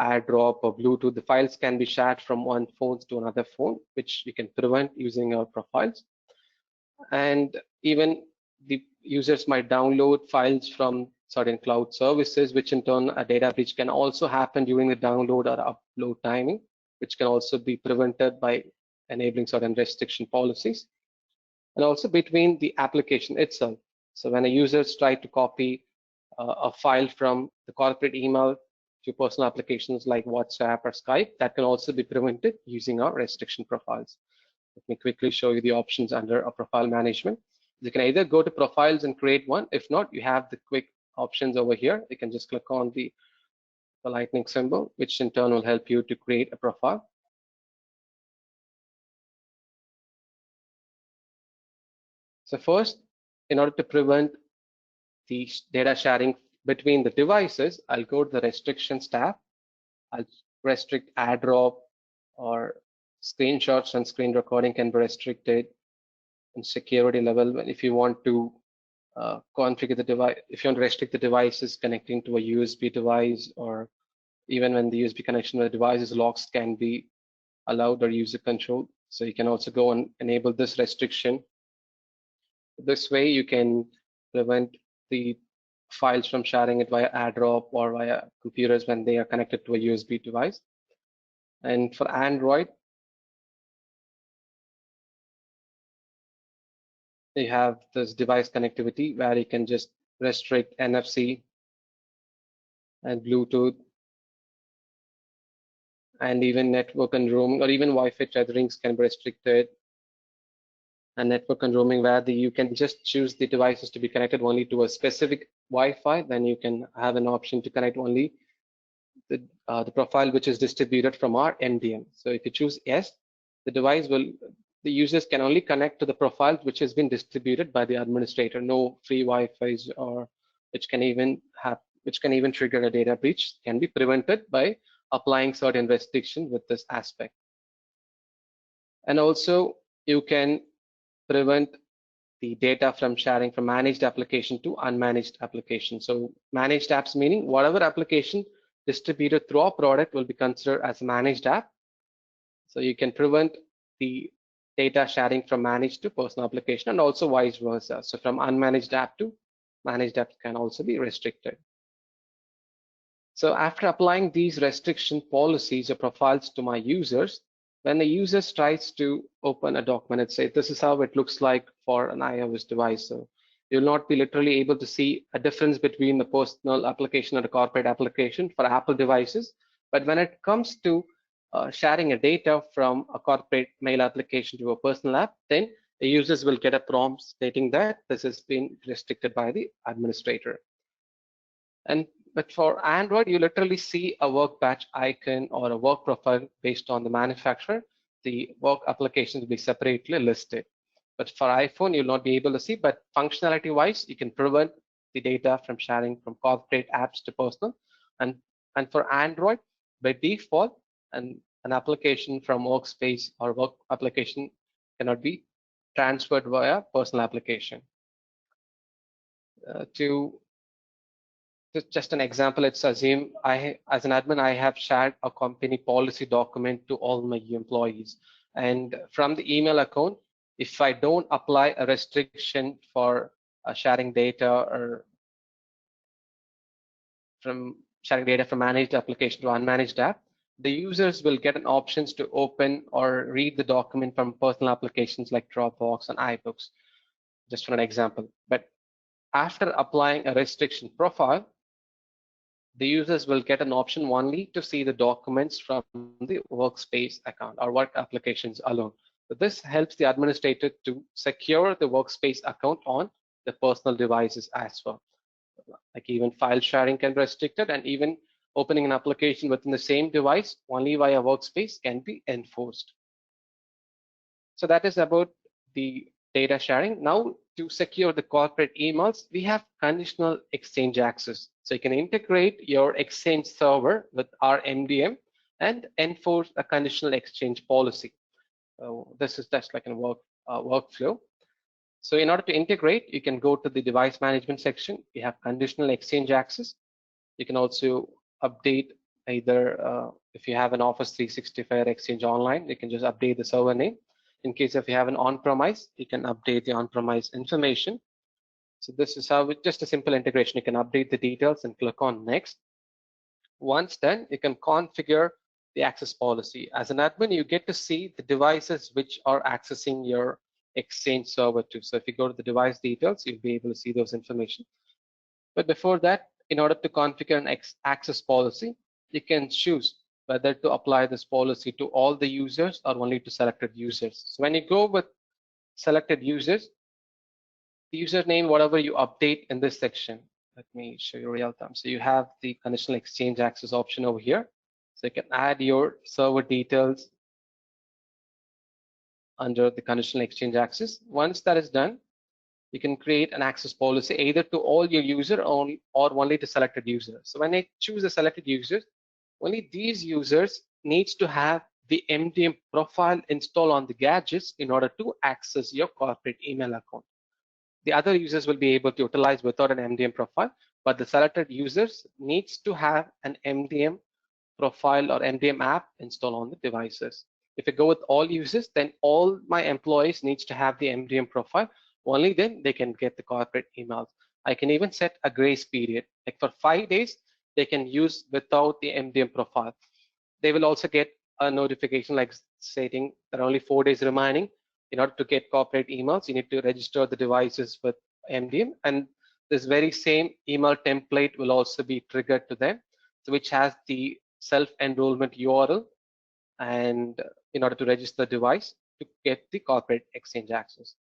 AirDrop or Bluetooth. The files can be shared from one phone to another phone, which you can prevent using our profiles. And even the users might download files from certain cloud services, which in turn a data breach can also happen during the download or upload timing, which can also be prevented by enabling certain restriction policies. And also between the application itself. So when a users try to copy a file from the corporate email to personal applications like WhatsApp or Skype, that can also be prevented using our restriction profiles. Let me quickly show you the options under a profile management. You can either go to profiles and create one. If not, you have the quick options over here. You can just click on the lightning symbol, which in turn will help you to create a profile. So first, in order to prevent the data sharing between the devices, I'll go to the restrictions tab. I'll restrict AirDrop or screenshots and screen recording can be restricted in security level. If you want to configure the device, if you want to restrict the devices connecting to a USB device, or even when the USB connection with the device is locked, can be allowed or user control. So you can also go and enable this restriction. This way you can prevent the files from sharing it via AirDrop or via computers when they are connected to a USB device. And for Android, you have this device connectivity where you can just restrict NFC and Bluetooth and even network and roaming, or even Wi-Fi tetherings can be restricted. And network and roaming where you can just choose the devices to be connected only to a specific Wi-Fi. Then you can have an option to connect only the profile which is distributed from our MDM. So if you choose yes, the users can only connect to the profile which has been distributed by the administrator. No free Wi-Fi's or which can even trigger a data breach can be prevented by applying certain restrictions with this aspect. And also you can prevent the data from sharing from managed application to unmanaged application. So managed apps meaning whatever application distributed through our product will be considered as a managed app. So you can prevent the data sharing from managed to personal application and also vice versa. So from unmanaged app to managed app can also be restricted. So after applying these restriction policies or profiles to my users, when the user tries to open a document and say, this is how it looks like for an iOS device. So you'll not be literally able to see a difference between the personal application and the corporate application for Apple devices. But when it comes to sharing a data from a corporate mail application to a personal app, then the users will get a prompt stating that this has been restricted by the administrator. But for Android, you literally see a work batch icon or a work profile based on the manufacturer. The work applications will be separately listed. But for iPhone, you'll not be able to see, but functionality wise, you can prevent the data from sharing from corporate apps to personal. And for Android, by default, an application from workspace or work application cannot be transferred via personal application. Just an example, let's assume as an admin, I have shared a company policy document to all my employees. And from the email account, if I don't apply a restriction for sharing data or from sharing data from managed application to unmanaged app, the users will get an options to open or read the document from personal applications like Dropbox and iBooks, just for an example. But after applying a restriction profile, the users will get an option only to see the documents from the workspace account or work applications alone. So this helps the administrator to secure the workspace account on the personal devices as well. Like even file sharing can be restricted, and even opening an application within the same device only via workspace can be enforced. So that is about the data sharing. Now, to secure the corporate emails, we have conditional exchange access. So you can integrate your Exchange server with our MDM and enforce a conditional exchange policy. This is just like a workflow. So in order to integrate, you can go to the device management section. You have conditional exchange access. You can also update either if you have an Office 365 Exchange Online, you can just update the server name. In case if you have an on-premise, you can update the on-premise information. So this is how, just a simple integration, you can update the details and click on next. Once done, you can configure the access policy. As an admin, you get to see the devices which are accessing your Exchange server too. So if you go to the device details, you'll be able to see those information. But before that, in order to configure an access policy, you can choose whether to apply this policy to all the users or only to selected users. So when you go with selected users, the username, whatever you update in this section, let me show you real time. So you have the conditional exchange access option over here. So you can add your server details under the conditional exchange access. Once that is done, you can create an access policy either to all your user or only to selected users. So when I choose a selected users, only these users needs to have the MDM profile installed on the gadgets in order to access your corporate email account. The other users will be able to utilize without an MDM profile, but the selected users needs to have an MDM profile or MDM app installed on the devices. If I go with all users, then all my employees needs to have the MDM profile. Only then they can get the corporate emails. I can even set a grace period. Like for 5 days, they can use without the MDM profile. They will also get a notification like stating there are only 4 days remaining. In order to get corporate emails, you need to register the devices with MDM, and this very same email template will also be triggered to them, so which has the self-enrollment URL, and in order to register the device to get the corporate exchange access.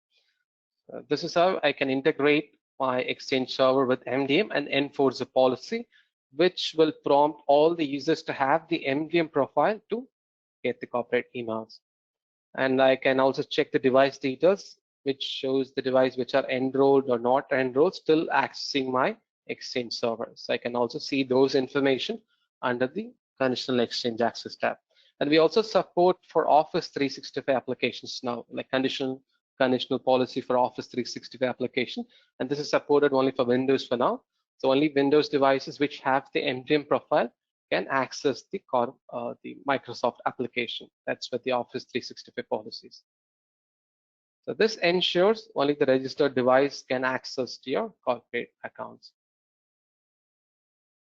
This is how I can integrate my exchange server with MDM and enforce a policy which will prompt all the users to have the MDM profile to get the corporate emails. And I can also check the device details, which shows the device which are enrolled or not enrolled, still accessing my exchange server. So I can also see those information under the conditional exchange access tab. And we also support for Office 365 applications now, like conditional policy for Office 365 application. And this is supported only for Windows for now. So only Windows devices which have the MDM profile can access the Microsoft application. That's with the Office 365 policies. So this ensures only the registered device can access to your corporate accounts.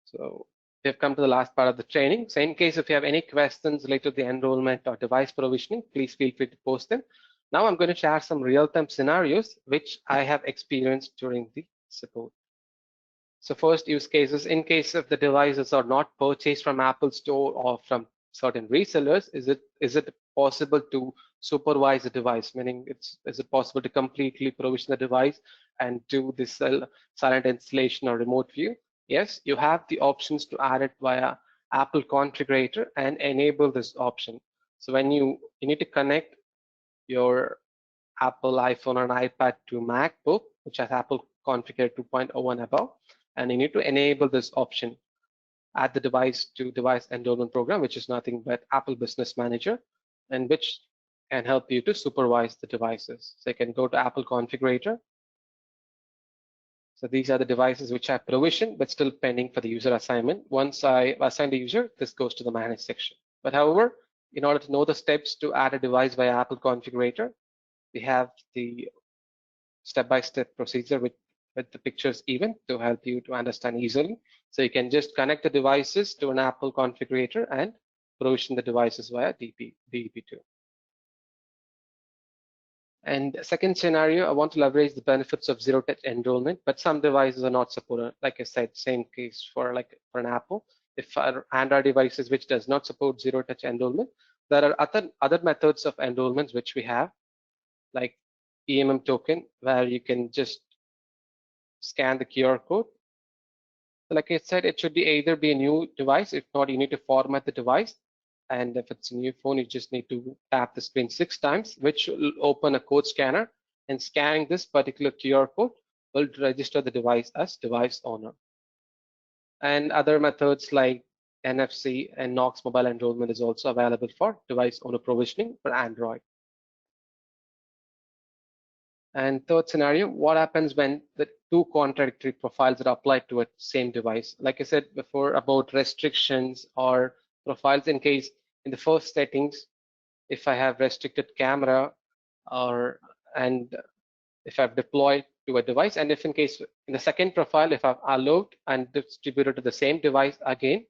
So we have come to the last part of the training. So in case if you have any questions related to the enrollment or device provisioning, please feel free to post them. Now I'm going to share some real-time scenarios which I have experienced during the support. So first use cases, in case if the devices are not purchased from Apple Store or from certain resellers, is it possible to supervise the device? Meaning, is it possible to completely provision the device and do this silent installation or remote view? Yes, you have the options to add it via Apple Configurator and enable this option. So when you need to connect your Apple iPhone or an iPad to MacBook, which has Apple Configurator 2.0 and above, and you need to enable this option, add the device to device enrollment program, which is nothing but Apple Business Manager, and which can help you to supervise the devices. So you can go to Apple Configurator. So these are the devices which I provisioned, but still pending for the user assignment. Once I assign the user, this goes to the manage section. But however, in order to know the steps to add a device via Apple Configurator, we have the step-by-step procedure with the pictures even to help you to understand easily. So you can just connect the devices to an Apple Configurator and provision the devices via DEP2. And second scenario, I want to leverage the benefits of zero-touch enrollment, but some devices are not supported. Like I said, same case for an Apple. If Android devices which does not support zero-touch enrollment, there are other methods of enrollments which we have, like EMM token, where you can just scan the QR code. Like I said, it should be either be a new device. If not, you need to format the device. And if it's a new phone, you just need to tap the screen 6 times, which will open a code scanner. And scanning this particular QR code will register the device as device owner. And other methods like NFC and Knox mobile enrollment is also available for device owner provisioning for Android. And third scenario, what happens when the two contradictory profiles are applied to a same device? Like I said before about restrictions or profiles, in case in the first settings, if I have restricted camera and if I've deployed to a device, and if in case in the second profile, if I've allowed and distributed to the same device again,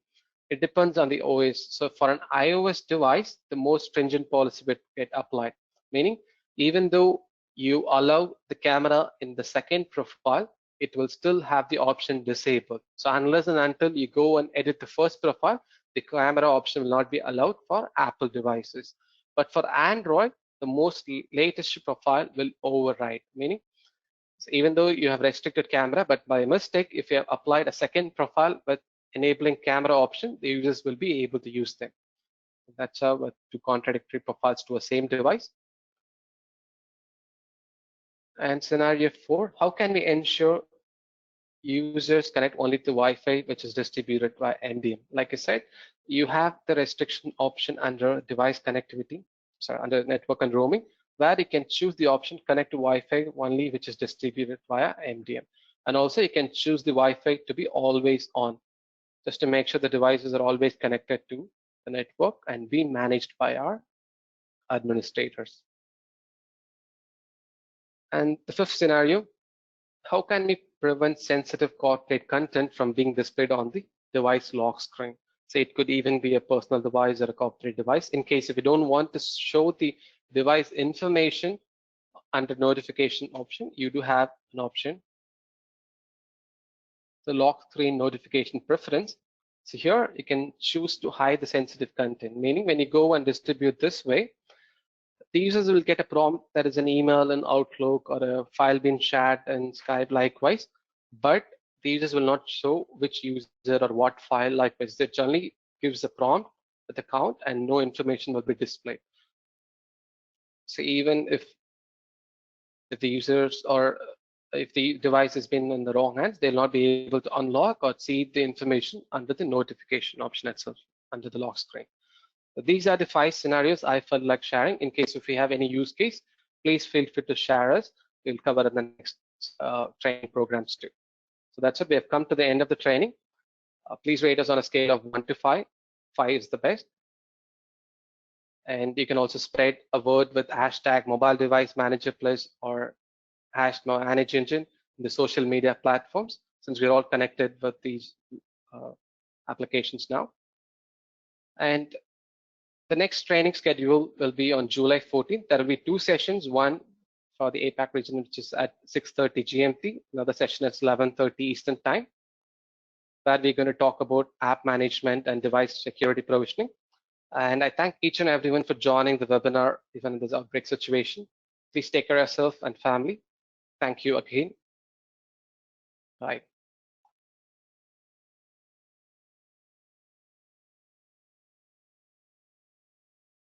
it depends on the OS. So for an iOS device, the most stringent policy will get applied, meaning even though you allow the camera in the second profile, it will still have the option disabled. So unless and until you go and edit the first profile, the camera option will not be allowed for Apple devices. But for Android, the most latest profile will override, meaning so even though you have restricted camera, but by mistake, if you have applied a second profile with enabling camera option, the users will be able to use them. That's how two contradictory profiles to a same device. And scenario 4, how can we ensure users connect only to Wi-Fi which is distributed by MDM? Like I said, you have the restriction option under device connectivity, under network and roaming, where you can choose the option connect to Wi-Fi only which is distributed via MDM. And also you can choose the Wi-Fi to be always on, just to make sure the devices are always connected to the network and being managed by our administrators. And the fifth scenario, how can we prevent sensitive corporate content from being displayed on the device lock screen. So it could even be a personal device or a corporate device. In case if you don't want to show the device information under notification option, you do have an option, the lock screen notification preference. So here you can choose to hide the sensitive content, meaning when you go and distribute this way, the users will get a prompt that is an email in Outlook or a file being shared in Skype likewise, but the users will not show which user or what file likewise. It generally gives a prompt with the count and no information will be displayed. So even if the users or if the device has been in the wrong hands, they'll not be able to unlock or see the information under the notification option itself, under the lock screen. So these are the 5 scenarios I felt like sharing. In case if we have any use case, please feel free to share us. We'll cover in the next training programs too. So that's it. We have come to the end of the training. Please rate us on a scale of 1 to 5. 5 is the best. And you can also spread a word with hashtag mobile device manager plus or hashtag ManageEngine in the social media platforms, since we're all connected with these applications now. And the next training schedule will be on July 14th. There will be 2 sessions, one for the APAC region, which is at 6:30 GMT. Another session at 11:30 Eastern Time, where we're going to talk about app management and device security provisioning. And I thank each and everyone for joining the webinar, even in this outbreak situation. Please take care of yourself and family. Thank you again. Bye.